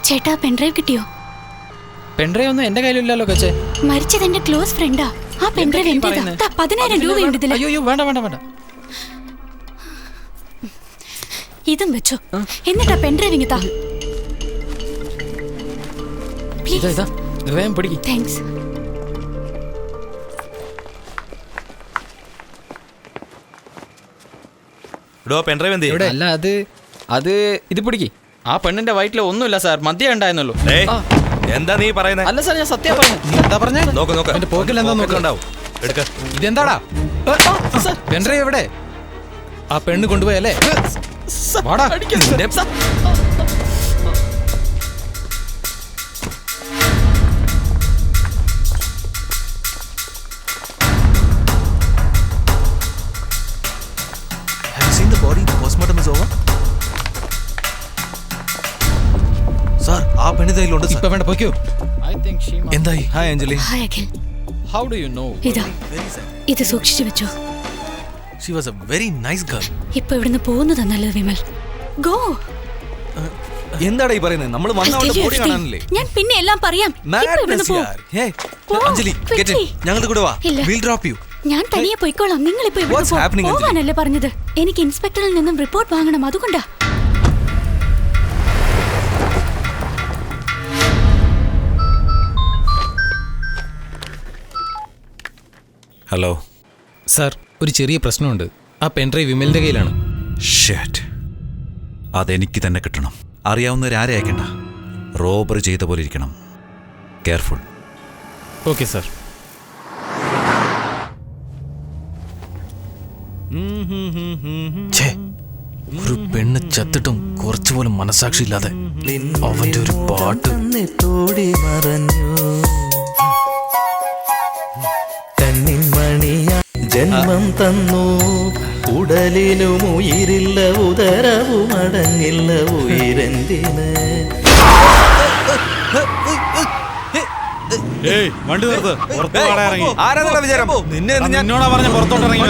ചേട്ടാ പെൻഡ്രൈവ് കിട്ടിയോ? പെൻഡ്രൈവ് ഒന്നും എന്റെ കയ്യിലില്ലല്ലോ കൊച്ചേ. മരിച്ചത് എന്റെ ക്ലോസ് ഫ്രണ്ടാ. ആ പെൻഡ്രൈവ് എന്റേതാ. 10,000 രൂപയുണ്ട് ഇതില്. അയ്യോ വേണ്ട വേണ്ട വേണ്ട. ഇതും വെച്ചോ. എന്നിട്ടാ പെൻഡ്രൈവ് ഇങ്ങത്താ. താങ്ക്സ്. അല്ല അത് ഇത് പിടിക്ക്. ആ പെണ്ണിന്റെ വയറ്റിൽ ഒന്നുമില്ല സാർ, മദ്യം ഉണ്ടായിരുന്നുള്ളൂ. എന്താ നീ പറയുന്നത്? അല്ല സാർ, ഞാൻ സത്യം പറഞ്ഞു. എന്താ പറഞ്ഞ? എന്റെ പോക്കിൽ എന്താ നോക്കണ്ടാവും. ഇതെന്താടാ പെൻഡ്രൈവ് എവിടെ? ആ പെണ്ണ് കൊണ്ടുപോയല്ലേ? സാർ, ആ പെണ്ണിതയിലുണ്ട്. ഇപ്പൊ വേണ്ട, പോക്കോ. എന്തായി? Hi Anjali. Hi Akhil. How do you know? ഇത് സൂക്ഷിച്ചു വെച്ചോ. She was a very nice girl. ഇപ്പൊ ഇവിടുന്ന് പോകുന്നതാ നല്ലത് വിമൽ. ഗോ. എന്താടാ ഈ പറയുന്നത്? നമ്മൾ വന്നവളുടെ ബോഡി കാണാനല്ലേ? ഞാൻ പിന്നെ എല്ലാം പറയാം. ഇപ്പൊ ഇവിടുന്ന് പോ. Anjali, get in. ഞങ്ങളുടെ കൂടെ വാ. We'll drop you. ഞാൻ തനിയെ പോയിക്കോളാം. നിങ്ങൾ ഇപ്പൊ ഇവിടുന്ന് പോകാനല്ലേ പറഞ്ഞത്? എനിക്ക് ഇൻസ്പെക്ടറിൽ നിന്നും റിപ്പോർട്ട് വാങ്ങണം, അതുകൊണ്ടാ. ഹലോ സാർ, ഒരു ചെറിയ പ്രശ്നമുണ്ട്. ആ പെൻഡ്രൈവ് വിമലിന്റെ കയ്യിലാണ്. ഷേറ്റ്, അതെനിക്ക് തന്നെ കിട്ടണം. അറിയാവുന്നവരാരെ അയക്കണ്ട. റോബറി ചെയ്ത പോലെ ഇരിക്കണം. കെയർഫുൾ. Okay sir. ഒരു പെണ്ണ് ചത്തിട്ടും കുറച്ചുപോലും മനസാക്ഷി ഇല്ലാതെ അവന്റെ ഒരു പാട്ട്. ജന്മം തന്നു ഉടലിനും ഉയിരില്ല, ഉദരവും അടങ്ങില്ല, ഉയരെന്തിന്? വണ്ടി നിർത്ത്. ആരാ വിചാരം? നിന്നെ എന്നോടാ പറഞ്ഞ പുറത്തോട്ട് ഇറങ്ങി.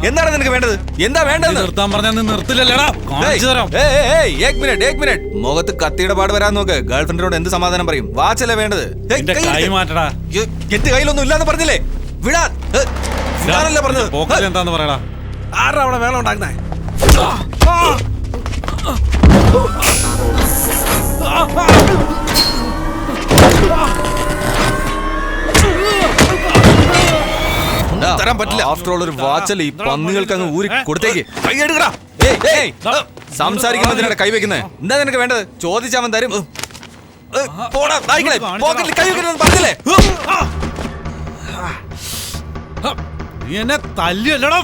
എന്താണ് നിനക്ക് വേണ്ടത്? എന്താ വേണ്ടത്? നിർത്താൻ പറഞ്ഞാൽ നിർത്തില്ലല്ലേടാ. മുഖത്ത് കത്തിയുടെ പാട് വരാൻ നോക്ക്. ഗേൾഫ്രണ്ടിനോട് എന്ത് സമാധാനം പറയും? വാച്ചല്ലേ വേണ്ടത്? കൈ മാറ്റടാ. എന്റെ കയ്യിലൊന്നും ഇല്ലാന്ന് പറഞ്ഞില്ലേ? വിടാൻ പറഞ്ഞത്. എന്താന്ന് പറയടാ. ആരാ അവിടെ വേളം ഉണ്ടാക്കുന്നേ? തരാൻ പറ്റില്ല. ആഫ്റ്റർ ഓൾ ഒരു വാച്ചല്ലേ. ഈ പന്നികൾക്ക് അങ്ങ് ഊരി കൊടുത്തേക്ക്. സംസാരിക്കുന്നതിനാണ് കൈവെക്കുന്നത്. എന്താ നിനക്ക് വേണ്ടത്? ചോദിച്ചവൻ തരും. പോക്കറ്റിൽ കൈവെക്കുന്നത് പറഞ്ഞില്ലേ? നീ എന്നെ തല്ലിയല്ലടാ.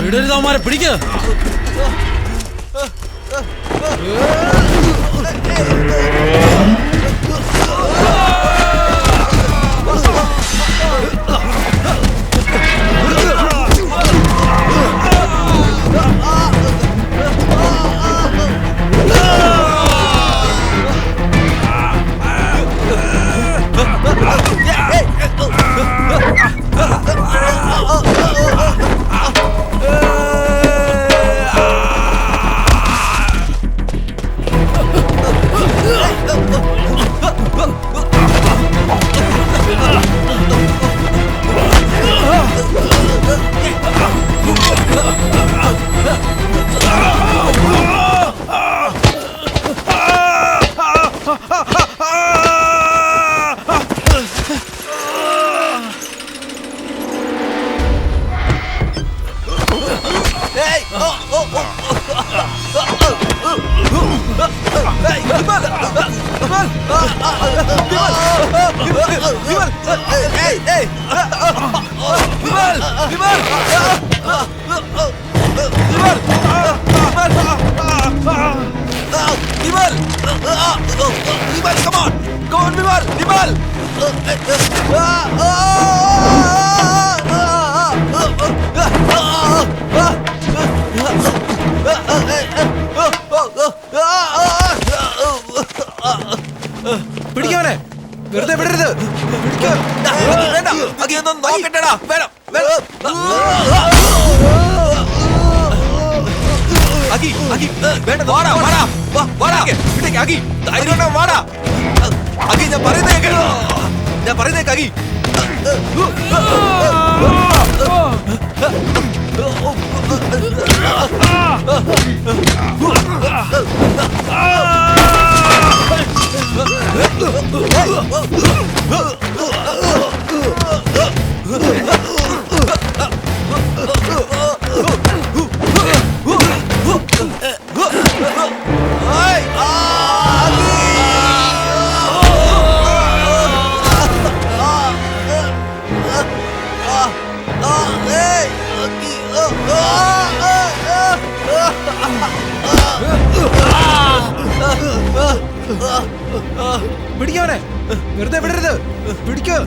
വിടരുതവന്മാരെ പിടിക്ക. പിടിക്കവനെ, വെറുതെ വിടരുത്. ഞാൻ പറയുന്നേക്കാകി. പിടിക്കവനെ, വെറുതെ വിടരുത്. പിടിക്കോ.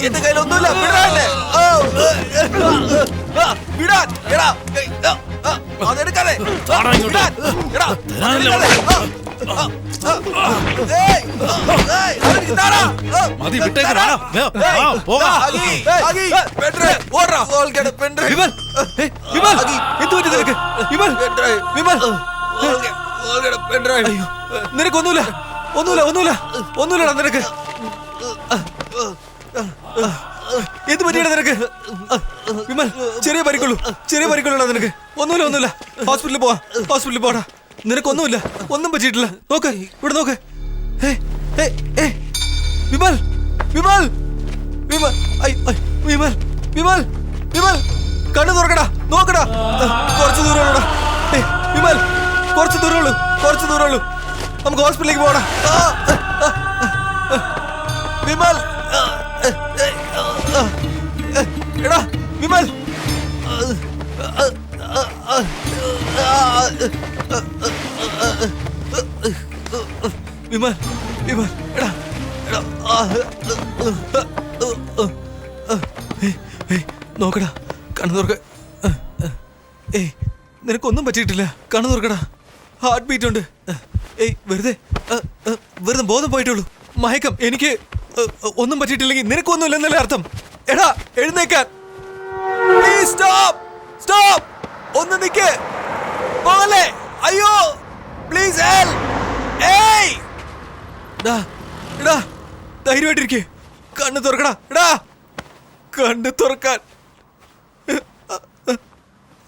എന്റെ കയ്യിലൊന്നുമില്ല. വിടാൻ അതെടുക്കാതെ. മതി വിട്ടേക്കടാ. നിനക്കൊന്നുമില്ല, ഒന്നുമില്ല, ഒന്നുമില്ല, ഒന്നുമില്ലടാ നിനക്ക്. എന്ത് പറ്റിയടാ നിനക്ക്? വിമൽ, ചെറിയ പരിക്കുള്ളൂടാ നിനക്ക്. ഒന്നുമില്ല, ഒന്നുമില്ല. ഹോസ്പിറ്റലിൽ പോവാ, ഹോസ്പിറ്റലിൽ പോടാ. നിനക്കൊന്നുമില്ല, ഒന്നും പറ്റിയിട്ടില്ല. നോക്ക്, ഇവിടെ നോക്ക്. വിമൽ, വിമൽ, വിമൽ, വിമൽ, വിമൽ, വിമൽ, കണ്ണു തുറക്കടാ, നോക്കടാ. കുറച്ച് ദൂരമുള്ളൂടാ. വിമൽ, കുറച്ച് ദൂരമുള്ളൂ. നമുക്ക് ഹോസ്പിറ്റലിലേക്ക് പോകണം. വിമൽ എടാ എടാ നോക്കടാ കണ്ണു തുറക്ക. ഏയ് നിനക്കൊന്നും പറ്റിയിട്ടില്ല. കണ്ണു തുറക്കടാ. ഹാർട്ട് ബീറ്റ് ഉണ്ട്. ഏയ് വെറുതെ ബോധം പോയിട്ടുള്ളൂ. മയക്കം. എനിക്ക് ഒന്നും പറ്റിയിട്ടില്ലെങ്കിൽ നിനക്കൊന്നുമില്ലെന്നല്ലേ അർത്ഥം. എടാ എഴുന്നേക്കാൻ. Please stop stop. ഒന്ന് നിക്ക് പോലെ. അയ്യോ പ്ലീസ് ഹെൽപ്പ്. ഏയ് എടാ ധൈര്യമായിട്ടിരിക്കേ. കണ്ണ് തുറക്കടാ. എടാ കണ്ണ് തുറക്കാൻ.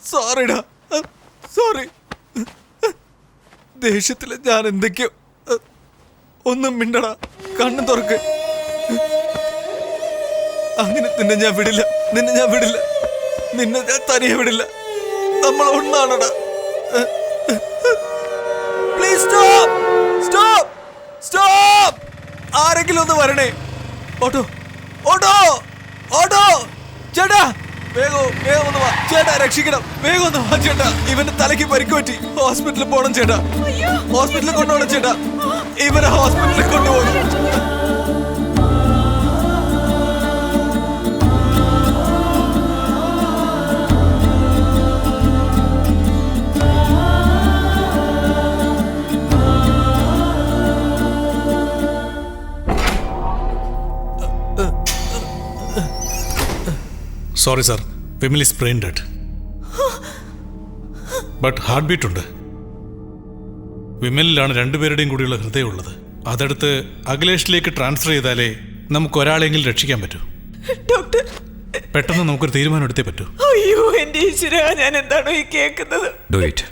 സോറിടാ സോറി. ദേഷ്യത്തില് ഞാൻ എന്തൊക്കെയോ. ഒന്നും മിണ്ടടാ. കണ്ണും തുറക്ക്. അങ്ങനെ നിന്നെ ഞാൻ വിടില്ല. നിന്നെ ഞാൻ തനിയെ വിടില്ല. നമ്മൾ ഒന്നാണടാ. Please stop stop stop. ആരെങ്കിലും ഒന്ന് വരണേ. Auto auto auto. ചേട്ടാ വേഗം ഒന്ന് വാ ചേട്ടാ. രക്ഷിക്കണം. വേഗം ഒന്ന് വാ ചേട്ടാ. ഇവന്റെ തലയ്ക്ക് പരിക്ക് പറ്റി. ഹോസ്പിറ്റലിൽ പോണം ചേട്ടാ. ഹോസ്പിറ്റലിൽ കൊണ്ടുപോകണം ചേട്ടാ. ഇവനെ ഹോസ്പിറ്റലിൽ കൊണ്ടുപോകണം. Sorry sir, Vimal is brain dead. But heart beat ഉണ്ട്. വിമലിലാണ് രണ്ടുപേരുടെയും കൂടിയുള്ള ഹൃദയമുള്ളത്. അതെടുത്ത് അഖിലേഷിലേക്ക് ട്രാൻസ്ഫർ ചെയ്താലേ നമുക്ക് ഒരാളെങ്കിലും രക്ഷിക്കാൻ പറ്റൂ. ഡോക്ടർ പെട്ടെന്ന് നമുക്കൊരു തീരുമാനം എടുത്തേ പറ്റൂ. അയ്യോ എന്റെ ഈശ്വരാ, ഞാൻ എന്താണോ ഈ കേൾക്കുന്നത്. Do it.